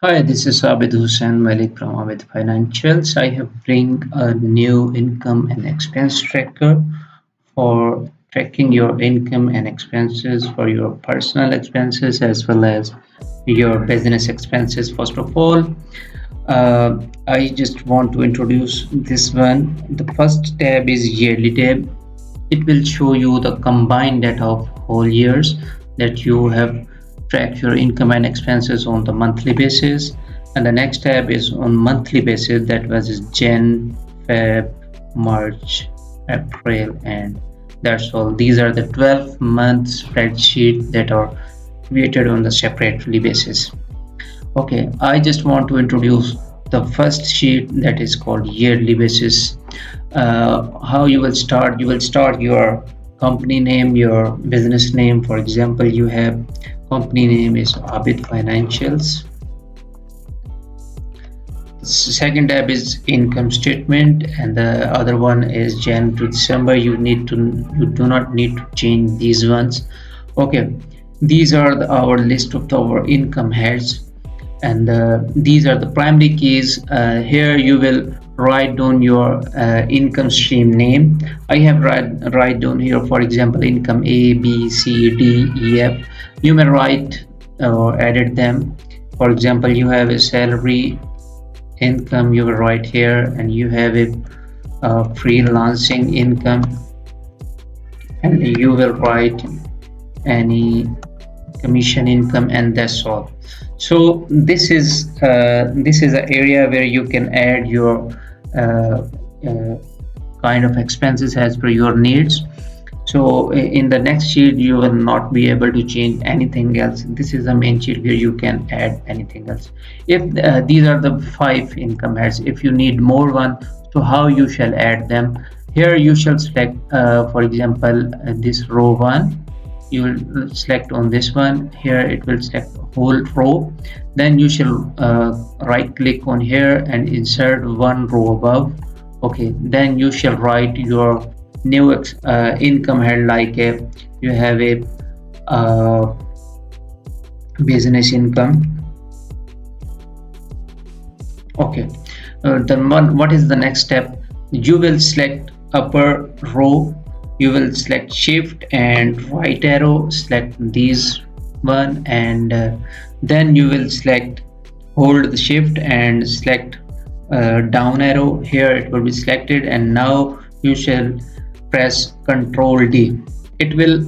Hi, this is Abid Hussain Malik from Abid Financials. I have bring a new income and expense tracker for tracking your income and expenses for your personal expenses as well as your business expenses. First of all, I just want to introduce this one. The first tab is yearly tab. It will show you the combined data of whole years that you have tracked your income and expenses on the monthly basis. And the next tab is on monthly basis, that was Jan, Feb, March, April, and that's all. These are the 12 month spreadsheet that are created on the separately basis. Okay, I just want to introduce the first sheet that is called yearly basis. How you will start? You will start your company name, your business name. For example, you have company name is Abid Financials. The second tab is income statement, and the other one is Jan to December. You do not need to change these ones. Okay, these are our list of our income heads, and these are the primary keys. Here you will write down your income stream name. I have write down here, for example, income A, B, C, D, E, F. You may write or edit them. For example, you have a salary income, you will write here, and you have a freelancing income, and you will write any commission income, and that's all. So this is an area where you can add your kind of expenses as per your needs. So in the next sheet you will not be able to change anything else. This is the main sheet where you can add anything else. If these are the 5 income heads, if you need more one, so how you shall add them? Here you shall select for example this row 1. You will select on this one. Here it will select whole row. Then you shall right click on here and insert one row above. Okay, then you shall write your new income head, like you have a business income. Okay, then what is the next step? You will select upper row, you will select shift and right arrow, select these one, and then you will select hold the shift and select down arrow. Here it will be selected, and now you shall press Ctrl D. It will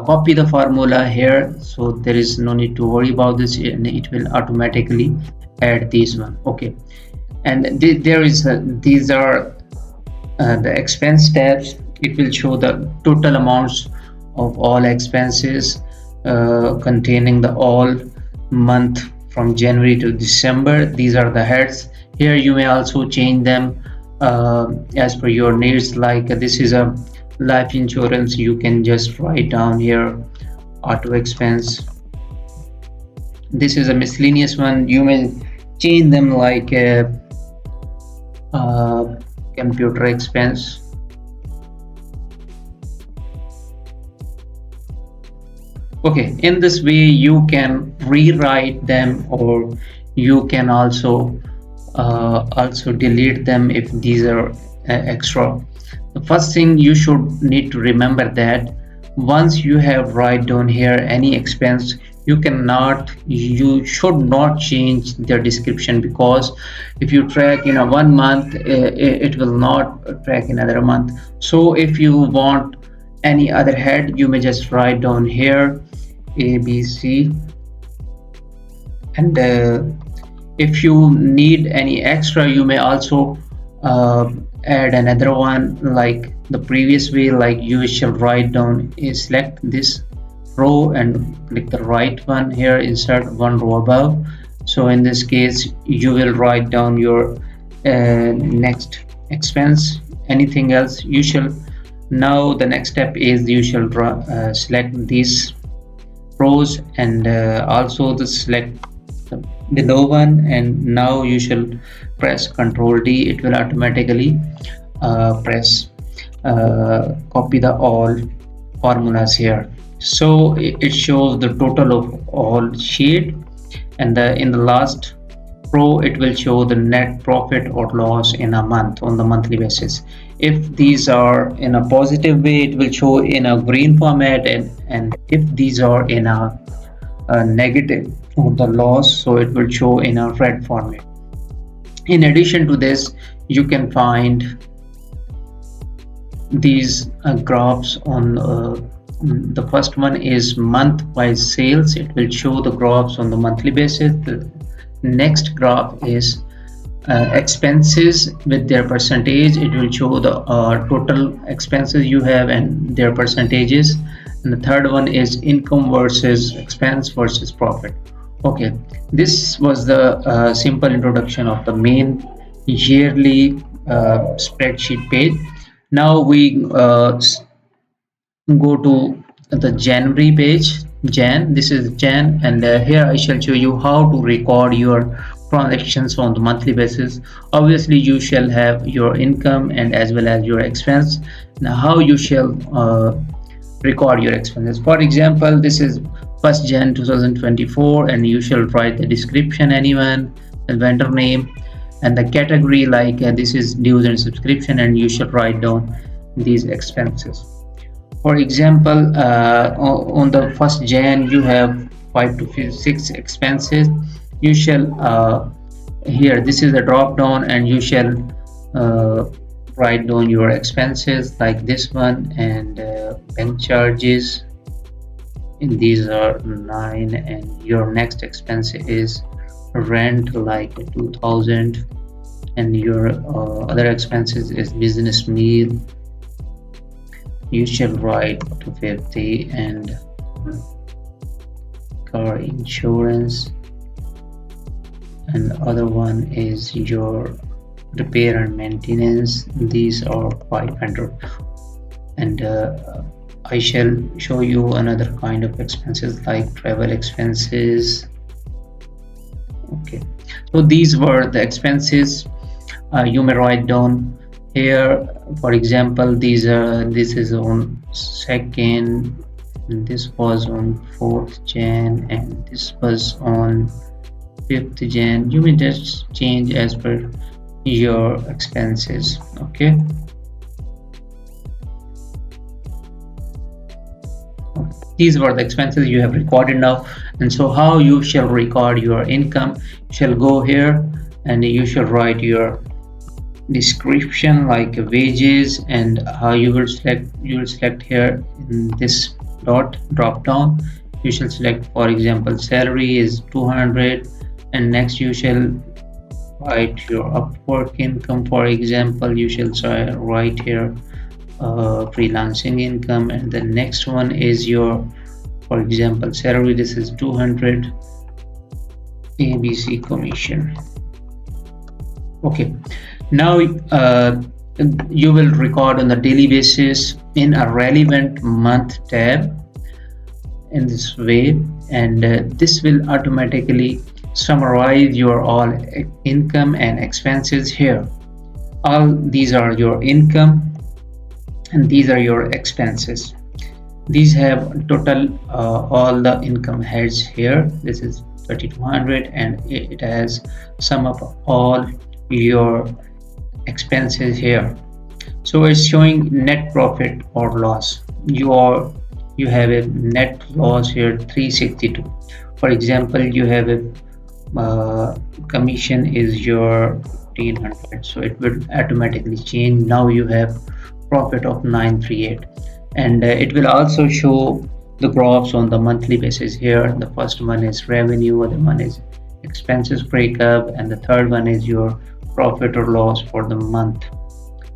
copy the formula here, so there is no need to worry about this, and it will automatically add this one. Okay, and these are the expense tabs. It will show the total amounts of all expenses containing the all month from January to December. These are the heads. Here you may also change them as per your needs. Like this is a life insurance, you can just write down here auto expense. This is a miscellaneous one, you may change them like computer expense. Okay, in this way you can rewrite them, or you can also delete them if these are extra. The first thing you should need to remember that once you have write down here any expense, you should not change their description, because if you track in a 1 month, it will not track in another month. So if you want any other head, you may just write down here A, B, C, and if you need any extra, you may also add another one like the previous way. Like you shall write down select this row and click the right one here, insert one row above. So in this case you will write down your next expense. Anything else you shall, now the next step is you shall select these rows, and also the select below one, and now you shall press Ctrl D. It will automatically press copy the all formulas here. So it shows the total of all sheet, and in the last Pro, it will show the net profit or loss in a month on the monthly basis. If these are in a positive way, it will show in a green format, and if these are in a negative or the loss, so it will show in a red format. In addition to this, you can find these graphs on the first one is month-wise sales. It will show the graphs on the monthly basis. The next graph is expenses with their percentage. It will show the total expenses you have and their percentages. And the third one is income versus expense versus profit. Okay, this was the simple introduction of the main yearly spreadsheet page. Now we go to the January page. This is Jan, and here I shall show you how to record your transactions on the monthly basis. Obviously you shall have your income and as well as your expense. Now how you shall record your expenses. For example, this is 1st Jan 2024, and you shall write the description, anyone, the vendor name, and the category, like this is dues and subscription, and you should write down these expenses. For example, on the 1st Jan you have 5 to 6 expenses. You shall here, this is a drop down, and you shall write down your expenses like this one, and bank charges, and these are 9, and your next expense is rent like 2000, and your other expenses is business meal. You shall write 250, and car insurance, and the other one is your repair and maintenance. These are 500, and I shall show you another kind of expenses like travel expenses. Okay, so these were the expenses. You may write down here. For example, this is on 2nd, and this was on 4th Jan, and this was on 5th Jan. You may just change as per your expenses. Okay, these were the expenses you have recorded now. And so how you shall record your income, you shall go here and you shall write your description like wages, and how you will select here in this drop down. You shall select, for example, salary is 200, and next you shall write your Upwork income. For example, you shall write here freelancing income, and the next one is your, for example, salary. This is 200 ABC commission. Okay, now you will record on the daily basis in a relevant month tab in this way, and this will automatically summarize your all income and expenses here. All these are your income and these are your expenses. These have total all the income heads here. This is 3200, and it has sum of all your expenses here. So it's showing net profit or loss. You have a net loss here 362. For example, you have a commission is your 1500, so it will automatically change. Now you have profit of 938, and it will also show the graphs on the monthly basis here. The first one is revenue, other one is expenses breakup, and the third one is your profit or loss for the month.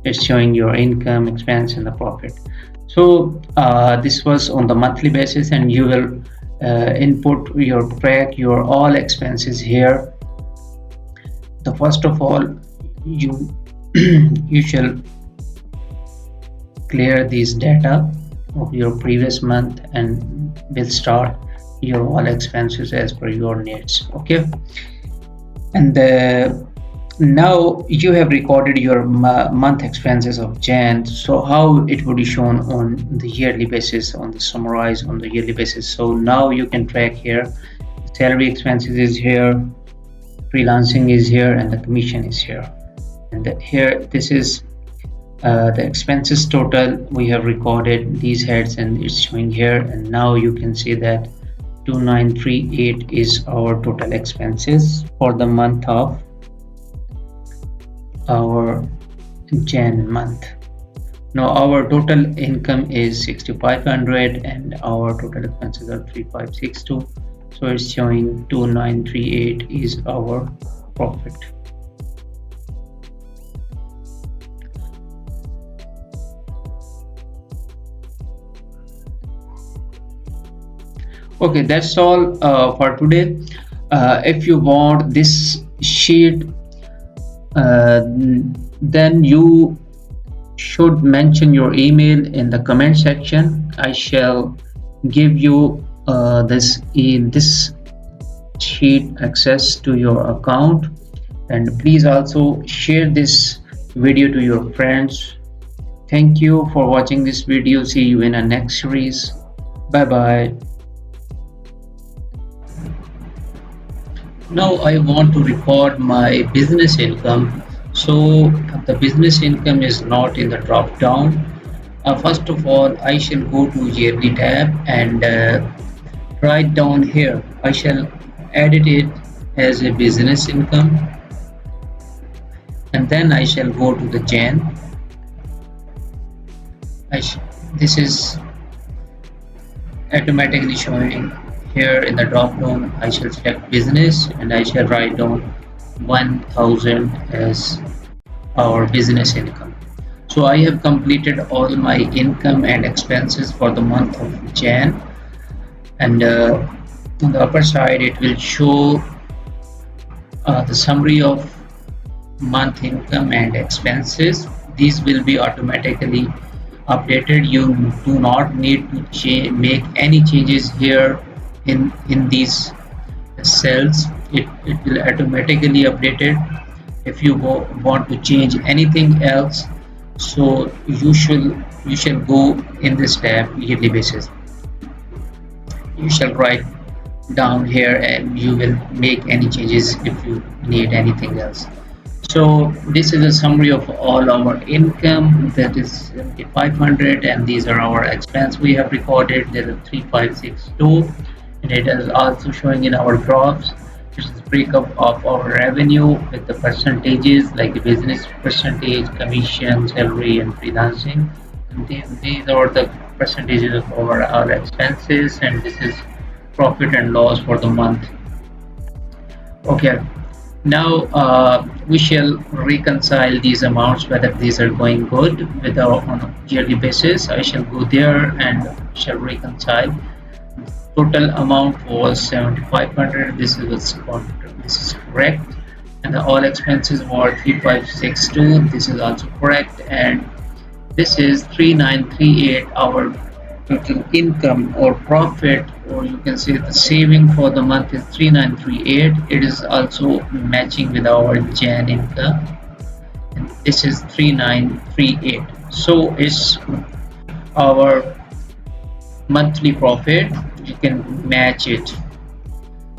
It's showing your income, expense, and the profit. So this was on the monthly basis, and you will input your track your all expenses here. The first of all, you shall clear these data of your previous month and will start your all expenses as per your needs. Okay, and now you have recorded your month expenses of Jan. So how it would be shown on the yearly basis, on the summarize on the yearly basis. So now you can track here salary expenses is here, freelancing is here, and the commission is here. And here, this is the expenses total. We have recorded these heads and it's showing here, and now you can see that 2938 is our total expenses for the month of our Jan month. Now our total income is 6500 and our total expenses are 3562, so it's showing 2938 is our profit. Okay, that's all for today. If you want this sheet, then you should mention your email in the comment section. I shall give you this sheet access to your account, and please also share this video to your friends. Thank you for watching this video. See you in a next series. Bye bye. Now I want to record my business income. So the business income is not in the drop down. First of all, I shall go to yearly tab and write down here. I shall edit it as a business income, and then I shall go to the Jan. This is automatically showing here in the drop down. I shall select business and I shall write down 1000 as our business income. So I have completed all my income and expenses for the month of Jan, and on the upper side it will show the summary of month income and expenses. These will be automatically updated. You do not need to make any changes here in these cells. It will automatically update it. If you want to change anything else, so you shall go in this tab, yearly basis. You shall write down here and you will make any changes if you need anything else. So this is a summary of all our income, that is 500, and these are our expense we have recorded, that is 3562, and it is also showing in our graphs. This is breakup of our revenue with the percentages, like the business percentage, commission, salary, and freelancing. And these are the percentages of our expenses, and this is profit and loss for the month. Okay, now we shall reconcile these amounts, whether these are going good with our on a yearly basis. I shall go there and shall reconcile. Total amount was 7500. This is correct, and the all expenses were 3562. This is also correct, and this is 3938. Our total income or profit, or you can say the saving for the month, is 3938. It is also matching with our Jan income, and this is 3938. So is our monthly profit. You can match it.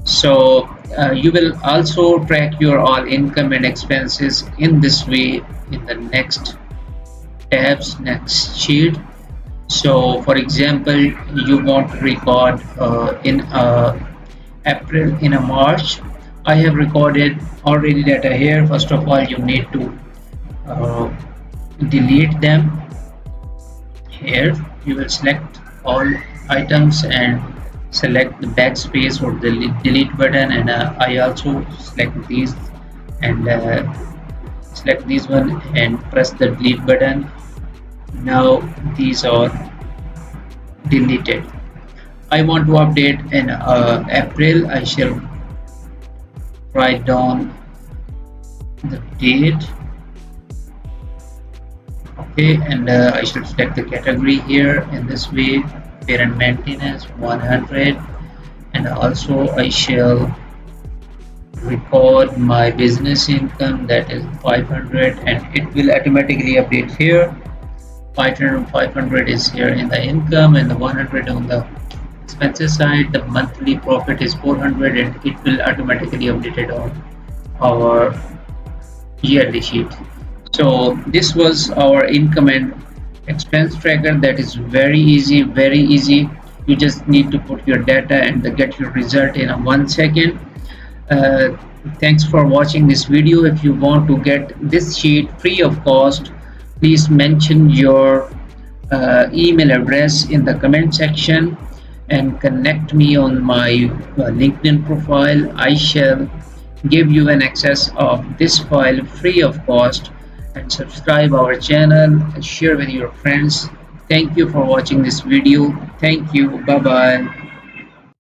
So you will also track your all income and expenses in this way in the next tabs, next sheet. So for example, you want to record in April, in a March. I have recorded already data here. First of all, you need to delete them. Here you will select all items and select the backspace or the delete button, and I also select these and select this one and press the delete button. Now these are deleted. I want to update in April. I shall write down the date. Okay, and I should select the category here in this way, repair and maintenance 100, and also I shall record my business income, that is 500, and it will automatically update here. 500 is here in the income, and the 100 on the expenses side. The monthly profit is 400, and it will automatically update it on our yearly sheet. So this was our income and expense tracker. That is very easy, very easy. You just need to put your data and get your result in a 1 second. uh, Thanks for watching this video. If you want to get this sheet free of cost, please mention your email address in the comment section and connect me on my LinkedIn profile. I shall give you an access of this file free of cost. And subscribe our channel and share with your friends. Thank you for watching this video. Thank you. Bye bye.